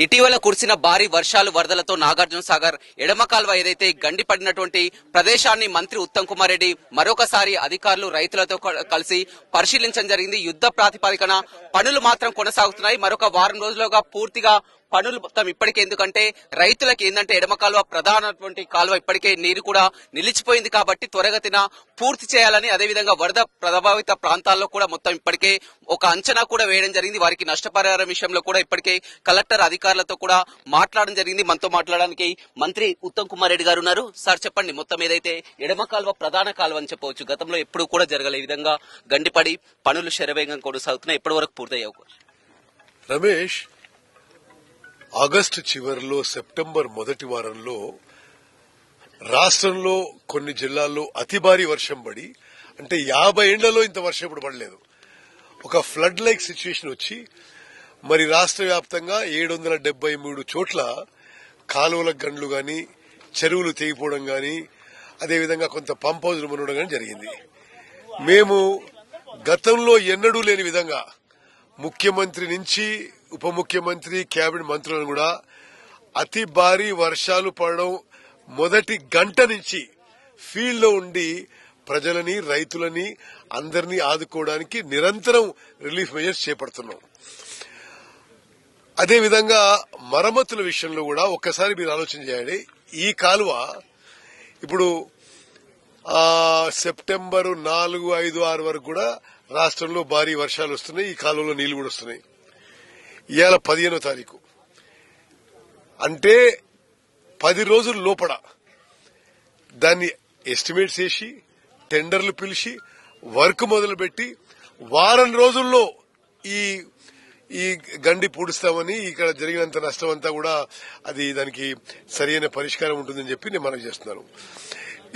ఇటీవల కురిసిన భారీ వర్షాలు వరదలతో నాగార్జున సాగర్ ఎడమ కాల్వ ఏదైతే గండి పడినటువంటి ప్రదేశాన్ని మంత్రి ఉత్తమ్ కుమార్ రెడ్డి మరొకసారి అధికారులు రైతులతో కలిసి పరిశీలించడం జరిగింది. యుద్ధ ప్రాతిపదికన పనులు మాత్రం కొనసాగుతున్నాయి. మరొక వారం రోజులుగా పూర్తిగా పనులు మొత్తం ఇప్పటికే, ఎందుకంటే రైతులకు ఏంటంటే ఎడమ కాలువ ప్రధానటువంటి కాలువ ఇప్పటికే నీరు కూడా నిలిచిపోయింది కాబట్టి త్వరగతిన పూర్తి చేయాలని, అదేవిధంగా వరద ప్రభావిత ప్రాంతాల్లో కూడా మొత్తం ఇప్పటికే ఒక అంచనా కూడా వేయడం జరిగింది. వారికి నష్టపరిహారం విషయంలో కూడా ఇప్పటికే కలెక్టర్ అధికారులతో కూడా మాట్లాడడం జరిగింది. మనతో మాట్లాడడానికి మంత్రి ఉత్తమ్ కుమార్ రెడ్డి గారు ఉన్నారు. సార్ చెప్పండి, మొత్తం ఏదైతే ఎడమ కాలువ ప్రధాన కాలువ అని చెప్పవచ్చు, గతంలో ఎప్పుడు కూడా జరగలే విధంగా గండిపడి పనులు శరవేగంగా కొనసాగుతున్నాయి, ఎప్పటి వరకు పూర్తయ్యావు? రమేష్, ఆగస్టు చివరిలో సెప్టెంబర్ మొదటి వారంలో రాష్ట్రంలో కొన్ని జిల్లాల్లో అతి భారీ వర్షం పడి, అంటే 50 ఏళ్లలో ఇంత వర్షం ఇప్పుడు పడలేదు. ఒక ఫ్లడ్ లైక్ సిచ్యువేషన్ వచ్చి మరి రాష్ట్ర వ్యాప్తంగా 773 చోట్ల కాలువల గండ్లు గాని, చెరువులు తెగిపోవడం గాని, అదేవిధంగా కొంత పంప్ హౌజ్లు మునగడం గాని జరిగింది. మేము గతంలో ఎన్నడూ లేని విధంగా ముఖ్యమంత్రి నుంచి ఉప ముఖ్యమంత్రి, కేబినెట్ మంత్రులను కూడా అతి భారీ వర్షాలు పడడం మొదటి గంట నుంచి ఫీల్డ్ లో ఉండి ప్రజలని, రైతులని అందరినీ ఆదుకోవడానికి నిరంతరం రిలీఫ్ మెజర్స్ చేపడుతున్నాం. అదేవిధంగా మరమ్మతుల విషయంలో కూడా ఒక్కసారి మీరు ఆలోచన చేయండి. ఈ కాలువ ఇప్పుడు సెప్టెంబర్ 4, 5, 6 వరకు కూడా రాష్ట్రంలో భారీ వర్షాలు వస్తున్నాయి. ఈ కాలువలో నీళ్లు కూడా వస్తున్నాయి. ఇవాళ 15వ తారీఖు అంటే 10 రోజుల లోపల దాన్ని ఎస్టిమేట్ చేసి టెండర్లు పిలిచి వర్క్ మొదలుపెట్టి వారం రోజుల్లో ఈ గండి పూడుస్తామని, ఇక్కడ జరిగినంత నష్టం అంతా కూడా అది దానికి సరైన పరిష్కారం ఉంటుందని చెప్పి నేను మనవి చేస్తున్నాను.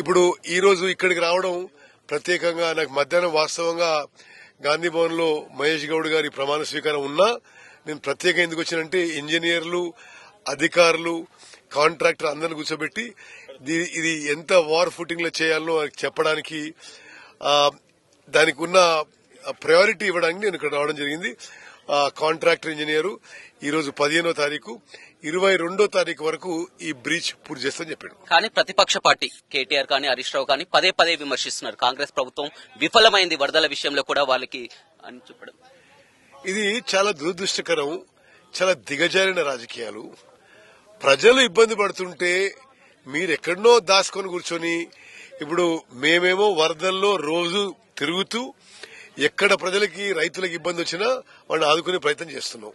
ఇప్పుడు ఈ రోజు ఇక్కడికి రావడం ప్రత్యేకంగా నాకు మధ్యాహ్నం వాస్తవంగా గాంధీ భవన్ లో మహేష్ గౌడ్ గారి ప్రమాణ స్వీకారం ఉన్నా నేను ప్రత్యేకంగా ఎందుకు వచ్చానంటే ఇంజనీర్లు, అధికారులు, కాంట్రాక్టర్ అందరిని కూర్చోబెట్టి ఇది ఎంత వార్ ఫుటింగ్ లో చేయాలనో చెప్పడానికి, దానికి ఉన్న ప్రయారిటీ ఇవ్వడానికి నేను ఇక్కడ రావడం జరిగింది. కాంట్రాక్టర్ ఇంజనీరు ఈ రోజు 15వ తారీఖు, 22వ తారీఖు వరకు ఈ బ్రిడ్జ్ పూర్తి చేస్తామని చెప్పాడు. కానీ ప్రతిపక్ష పార్టీ కేటీఆర్ కానీ హరీష్ రావు కానీ పదే పదే విమర్శిస్తున్నారు, కాంగ్రెస్ ప్రభుత్వం విఫలమైంది వరదల విషయంలో కూడా వాళ్ళకి అని చెప్పడం. ఇది చాలా దురదృష్టకరం, చాలా దిగజారిన రాజకీయాలు. ప్రజలు ఇబ్బంది పడుతుంటే మీరెక్కడనో దాచుకొని కూర్చొని, ఇప్పుడు మేమేమో వరదల్లో రోజు తిరుగుతూ ఎక్కడ ప్రజలకి, రైతులకు ఇబ్బంది వచ్చినా వాళ్ళని ఆదుకునే ప్రయత్నం చేస్తున్నాం.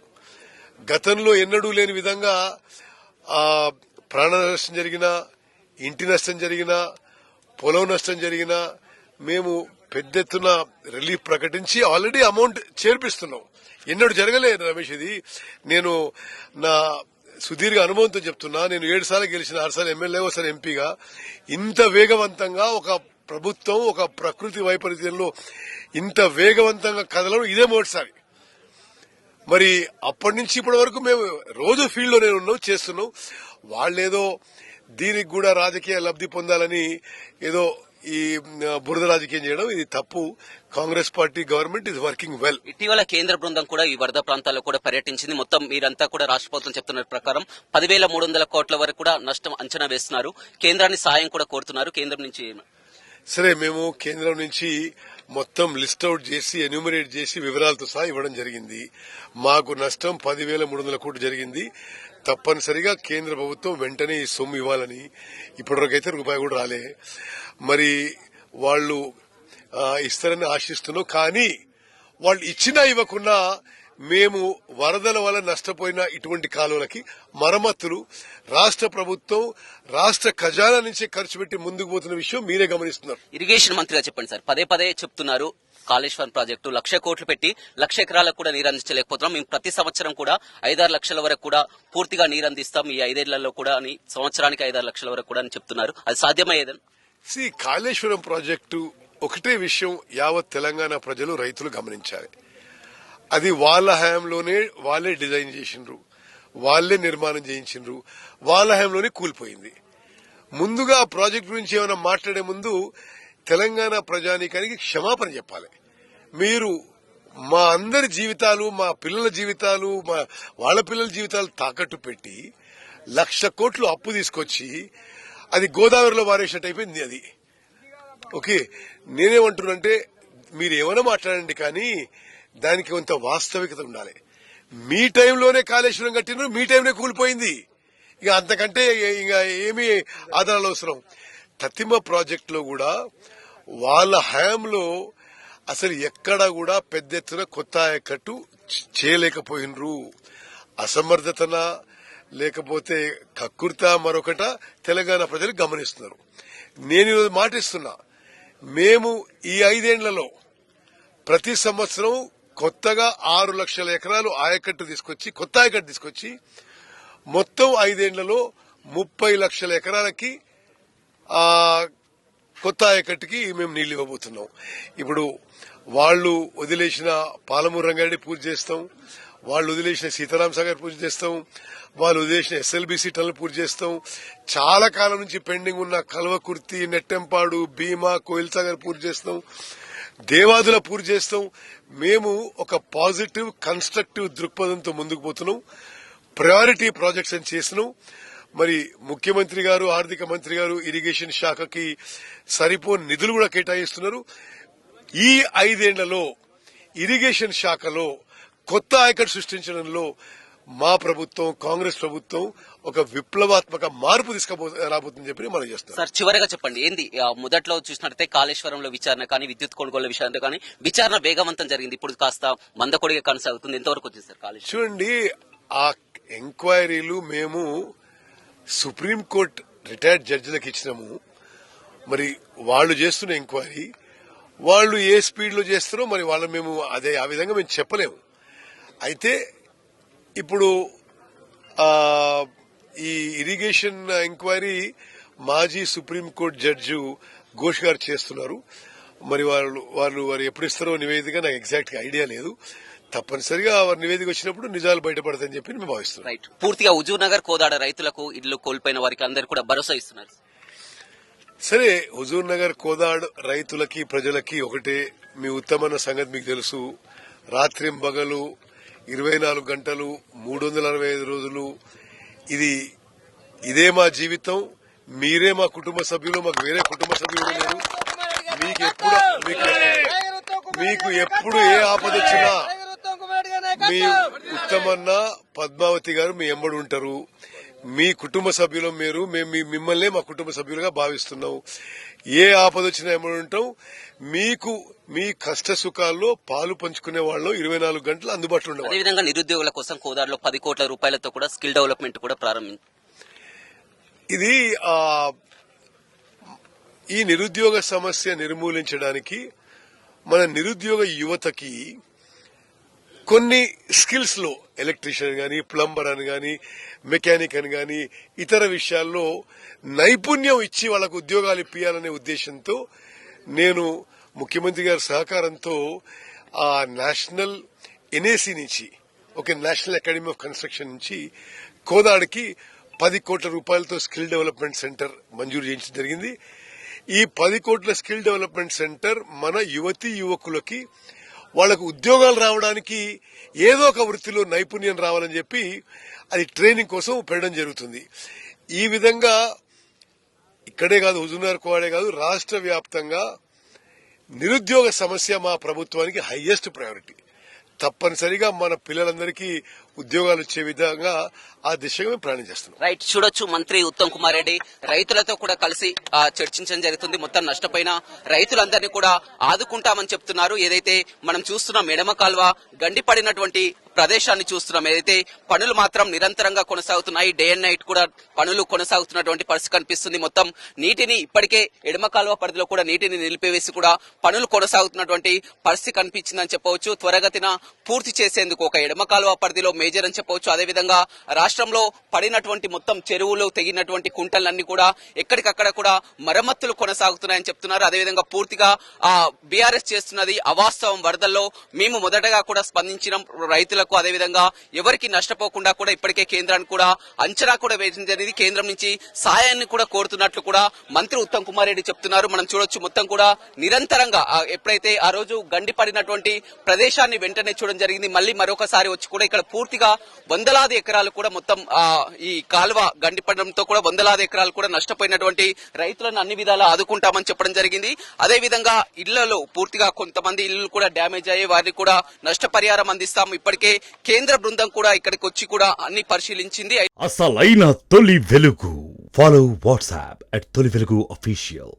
గతంలో ఎన్నడూ లేని విధంగా ప్రాణ నష్టం జరిగినా, ఇంటి నష్టం జరిగినా, పొలం నష్టం జరిగినా మేము పెద్ద ఎత్తున రిలీఫ్ ప్రకటించి ఆల్రెడీ అమౌంట్ చేర్పిస్తున్నాం. ఎన్నడూ జరగలేదు రమేష్. ఇది నేను నా సుదీర్ఘ అనుభవంతో చెప్తున్నా. నేను 7 సార్లు గెలిచిన, 6 సార్లు ఎమ్మెల్యే, ఒకసారి ఎంపీగా ఇంత వేగవంతంగా ఒక ప్రభుత్వం ఒక ప్రకృతి వైపరీత్యంలో ఇంత వేగవంతంగా కదలడం ఇదే మొదటిసారి. మరి అప్పటి నుంచి ఇప్పటి వరకు మేము రోజు ఫీల్డ్ లో నేను చేస్తున్నాం. వాళ్ళేదో దీనికి కూడా రాజకీయ లబ్ధి పొందాలని ఏదో ఈ బురద రాజకీయం చేయడం, ఇది తప్పు. Congress party government is working well. ఇటీవల కేంద్ర బృందం కూడా ఈ వరద ప్రాంతాల్లో కూడా పర్యటించింది. మొత్తం మీరంతా కూడా రాష్ట్ర ప్రభుత్వం చెప్తున్న ప్రకారం 10,300 కోట్ల వరకు కూడా నష్టం అంచనా వేస్తున్నారు. కేంద్రాన్ని సాయం కూడా కోరుతున్నారు. కేంద్రం నుంచి సరే, మేము కేంద్రం నుంచి మొత్తం లిస్ట్ అవుట్ చేసి ఎన్యూమరేట్ చేసి వివరాలతో సహా ఇవ్వడం జరిగింది. మాకు నష్టం 10,300 కోట్లు జరిగింది. తప్పనిసరిగా కేంద్ర ప్రభుత్వం వెంటనే ఈ సొమ్ము ఇవ్వాలని, ఇప్పటివరకైతే రూపాయి కూడా రాలే. మరి వాళ్ళు ఇస్తారని ఆశిస్తున్నాం. కానీ వాళ్ళు ఇచ్చినా ఇవ్వకున్నా మేము వరదల వల్ల నష్టపోయిన ఇటువంటి కాలువలకి మరమ్మతులు రాష్ట్ర ప్రభుత్వం, రాష్ట్ర ఖజానా నుంచే ఖర్చు పెట్టి ముందుకు పోతున్న విషయం మీరే గమనిస్తున్నారు. ఇరిగేషన్ మంత్రిగా చెప్పండి సార్, పదే పదే చెప్తున్నారు కాళేశ్వరం ప్రాజెక్టు 1,00,000 కోట్లు పెట్టి 1,00,000 ఎకరాలకు కూడా నీరు అందించలేకపోతున్నాం. మేము ప్రతి సంవత్సరం కూడా 5-6 లక్షల వరకు కూడా పూర్తిగా నీరు అందిస్తాం, ఈ 5 ఏళ్లలో కూడా అని, సంవత్సరానికి 5-6 లక్షల వరకు కూడా అని చెప్తున్నారు. అది సాధ్యమయ్యేదని? కాళేశ్వరం ప్రాజెక్టు ఒకటే విషయం యావత్ తెలంగాణ ప్రజలు, రైతులు గమనించాలి. అది వాళ్ళ హయాంలోనే వాళ్ళే డిజైన్ చేసిండ్రు, వాళ్లే నిర్మాణం చేయించిండ్రు, వాళ్ళ హయాంలోనే కూలిపోయింది. ముందుగా ప్రాజెక్టు గురించి ఏమైనా మాట్లాడే ముందు తెలంగాణ ప్రజానీకానికి క్షమాపణ చెప్పాలి. మీరు మా అందరి జీవితాలు, మా పిల్లల జీవితాలు, వాళ్ళ పిల్లల జీవితాలు తాకట్టు పెట్టి 1,00,000 కోట్లు అప్పు తీసుకొచ్చి అది గోదావరిలో వారేసినట్టు అయిపోయింది అది. ఓకే, నేనేమంటున్నానంటే మీరు ఏమైనా మాట్లాడండి, కానీ దానికి కొంత వాస్తవికత ఉండాలి. మీ టైంలోనే కాళేశ్వరం కట్టినారు, మీ టైంలో కూలిపోయింది. ఇక అంతకంటే ఇక ఏమీ ఆధారాలు అవసరం. తతిమ ప్రాజెక్టులో కూడా వాళ్ళ హయాంలో అసలు ఎక్కడా కూడా పెద్ద ఎత్తున కొత్త ఆయకట్టు చేయలేకపోయినరు. అసమర్థతన లేకపోతే కక్కుర్త మరొకట తెలంగాణ ప్రజలు గమనిస్తున్నారు. నేను ఈరోజు మాటిస్తున్నా, మేము ఈ 5 ఏళ్లలో ప్రతి సంవత్సరం కొత్తగా 6 లక్షల ఎకరాలు ఆయకట్టు తీసుకొచ్చి, కొత్త ఆయకట్టు తీసుకొచ్చి మొత్తం 5 ఏళ్లలో 30 లక్షల ఎకరాలకి కొత్త ఆయకట్టుకి మేము నీళ్లు ఇవ్వబోతున్నాం. ఇప్పుడు వాళ్ళు వదిలేసిన పాలమూరు రంగారెడ్డి పూర్తి చేస్తాం, వాళ్ళు వదిలేసిన సీతారాం సాగర్ పూర్తి చేస్తాం, వాళ్ళు వదిలేసిన ఎస్ఎల్బీసీ టన్నులు పూర్తి చేస్తాం. చాలా కాలం నుంచి పెండింగ్ ఉన్న కల్వకుర్తి, నెట్టెంపాడు, భీమా, కోయిల్ సాగర్ పూర్తి చేస్తాం, దేవాదుల పూర్తి చేస్తాం. మేము ఒక పాజిటివ్ కన్స్ట్రక్టివ్ దృక్పథంతో ముందుకు పోతున్నాం. ప్రయారిటీ ప్రాజెక్ట్స్ అని చేసినాం. మరి ముఖ్యమంత్రి గారు, ఆర్థిక మంత్రి గారు ఇరిగేషన్ శాఖకి సరిపోని నిధులు కూడా కేటాయిస్తున్నారు. ఈ 5 ఏళ్లలో ఇరిగేషన్ శాఖలో కొత్త ఆయకట్టు సృష్టించడంలో మా ప్రభుత్వం, కాంగ్రెస్ ప్రభుత్వం ఒక విప్లవాత్మక మార్పు రాబోతుందని చెప్పి మనం చేస్తాం. సార్, చివరిగా చెప్పండి, ఏంది మొదట్లో చూసినట్లయితే కాళేశ్వరంలో విచారణ కానీ, విద్యుత్ కొనుగోలు విషయంలో కానీ విచారణ వేగవంతం జరిగింది. ఇప్పుడు కాస్త మందకొడిగా కొనసాగుతుంది. ఎంతవరకు వచ్చింది సార్ కాళేశ్వరం? చూడండి, ఆ ఎంక్వైరీలు మేము సుప్రీంకోర్టు రిటైర్డ్ జడ్జిలకు ఇచ్చినాము. మరి వాళ్ళు చేస్తున్న ఎంక్వైరీ వాళ్ళు ఏ స్పీడ్ లో చేస్తారో మరి వాళ్ళు మేము ఆ విధంగా మేము చెప్పలేము. అయితే ఇప్పుడు ఈ ఇరిగేషన్ ఎంక్వైరీ మాజీ సుప్రీంకోర్టు జడ్జి ఘోష్ గారు చేస్తున్నారు. మరి వాళ్ళు ఎప్పుడు ఇస్తారో నివేదిక నాకు ఎగ్జాక్ట్ గా ఐడియా లేదు. తప్పనిసరిగా వారి నివేదిక వచ్చినప్పుడు నిజాలు బయటపడతాయని చెప్పి మేము భావిస్తున్నాం. రైట్. పూర్తిగా హుజూర్ నగర్, కోదాడ రైతులకు, ఇల్లు కోల్పోయిన వారికి అందరూ కూడా భరోసా ఇస్తున్నారు. సరే, హుజూర్ నగర్, కోదాడ్ రైతులకి, ప్రజలకి ఒకటే, మీ ఉత్తమన్న సంగతి మీకు తెలుసు. రాత్రింబగలు 24 గంటలు 365 రోజులు ఇదే మా జీవితం. మీరే మా కుటుంబ సభ్యులు, మాకు వేరే కుటుంబ సభ్యులు లేరు. మీకు ఎప్పుడు ఏ ఆపద వచ్చినా మీ ఉత్తమన్న, పద్మావతి గారు మీ ఎంబడి ఉంటారు. మీ కుటుంబ సభ్యులు మీరు, మేము మిమ్మల్నే మా కుటుంబ సభ్యులుగా భావిస్తున్నాం. ఏ ఆపద వచ్చినా ఎంబడి ఉంటాం. మీకు మీ కష్ట సుఖాల్లో పాలు పంచుకునే వాళ్ళు 24 గంటలు అందుబాటులో ఉండవు. అదేవిధంగా నిరుద్యోగుల కోసం కోదాడలో 10 కోట్ల రూపాయలతో కూడా స్కిల్ డెవలప్మెంట్ కూడా ప్రారంభించారు. ఇది ఈ నిరుద్యోగ సమస్య నిర్మూలించడానికి మన నిరుద్యోగ యువతకి కొన్ని స్కిల్స్ లో, ఎలక్ట్రీషియన్ గాని, ప్లంబర్ అని గాని, మెకానిక్ అని గాని, ఇతర విషయాల్లో నైపుణ్యం ఇచ్చి వాళ్ళకు ఉద్యోగాలు ఇప్పించాలనే ఉద్దేశంతో నేను ముఖ్యమంత్రి గారి సహకారంతో ఆ నేషనల్ ఎన్ఏసీ నుంచి, నేషనల్ అకాడమీ ఆఫ్ కన్స్ట్రక్షన్ నుంచి కోదాడికి 10 కోట్ల రూపాయలతో స్కిల్ డెవలప్మెంట్ సెంటర్ మంజూరు చేయించడం జరిగింది. ఈ 10 కోట్ల స్కిల్ డెవలప్మెంట్ సెంటర్ మన యువతీ యువకులకి వాళ్లకు ఉద్యోగాలు రావడానికి, ఏదో ఒక వృత్తిలో నైపుణ్యం రావాలని చెప్పి అది ట్రైనింగ్ కోసం పెట్టడం జరుగుతుంది. ఈ విధంగా ఇక్కడే కాదు, హుజూర్నగర్ కోవాడే కాదు, రాష్ట్ర వ్యాప్తంగా నిరుద్యోగ సమస్య మా ప్రభుత్వానికి హైయెస్ట్ ప్రయారిటీ. తప్పనిసరిగా మన పిల్లలందరికీ ఉద్యోగాలు వచ్చే విధంగా ఆ దిశగా మేము ప్రయాణం చేస్తున్నాం. రైట్. చూడొచ్చు, మంత్రి ఉత్తమ్ కుమార్ రెడ్డి రైతులతో కూడా కలిసి చర్చించడం జరుగుతుంది. మొత్తం నష్టపోయిన రైతులందరినీ కూడా ఆదుకుంటామని చెప్తున్నారు. ఏదైతే మనం చూస్తున్నాం, ఎడమ కాల్వ గండిపడినటువంటి ప్రదేశాన్ని చూస్తున్నాం. ఏదైతే పనులు మాత్రం నిరంతరంగా కొనసాగుతున్నాయి, డే అండ్ నైట్ కూడా పనులు కొనసాగుతున్నటువంటి పరిస్థితి కనిపిస్తుంది. మొత్తం నీటిని ఇప్పటికే ఎడమ కాల్వ పరిధిలో కూడా నీటిని నిలిపివేసి కూడా పనులు కొనసాగుతున్నటువంటి పరిస్థితి కనిపించిందని చెప్పవచ్చు. త్వరగతిన పూర్తి చేసేందుకు ఒక ఎడమ కాల్వ పరిధిలో మేజర్ అని చెప్పవచ్చు. అదేవిధంగా రాష్ట్రంలో పడినటువంటి మొత్తం చెరువులు, తెగినటువంటి కుంటలన్నీ కూడా ఎక్కడికక్కడ కూడా మరమ్మతులు కొనసాగుతున్నాయని చెప్తున్నారు. అదేవిధంగా పూర్తిగా బీఆర్ఎస్ చేస్తున్నది అవాస్తవం. వరదల్లో మేము మొదటగా కూడా స్పందించిన రైతులకు రైతులకు అదేవిధంగా ఎవరికి నష్టపోకుండా కూడా ఇప్పటికే కేంద్రానికి కూడా అంచనా కూడా వేయడం జరిగింది. కేంద్రం నుంచి సాయాన్ని కూడా కోరుతున్నట్లు కూడా మంత్రి ఉత్తమ్ కుమార్ రెడ్డి చెప్తున్నారు. మనం చూడొచ్చు మొత్తం కూడా నిరంతరంగా ఎప్పుడైతే ఆ రోజు గండి పడినటువంటి ప్రదేశాన్ని వెంటనే చూడడం జరిగింది. మళ్ళీ మరొకసారి వచ్చి కూడా ఇక్కడ పూర్తిగా వందలాది ఎకరాలు కూడా మొత్తం ఈ కాలువ గండి పడడంతో కూడా వందలాది ఎకరాలు కూడా నష్టపోయినటువంటి రైతులను అన్ని విధాలా ఆదుకుంటామని చెప్పడం జరిగింది. అదే విధంగా ఇళ్లలో పూర్తిగా కొంతమంది ఇళ్లు కూడా డ్యామేజ్ అయ్యే వారికి కూడా నష్టపరిహారం అందిస్తాము. ఇప్పటికే కేంద్ర బృందం కూడా ఇక్కడికి వచ్చి కూడా అన్ని పరిశీలించింది. అసలైన తొలి వెలుగు. ఫాలో వాట్సాప్ @తొలి వెలుగు official.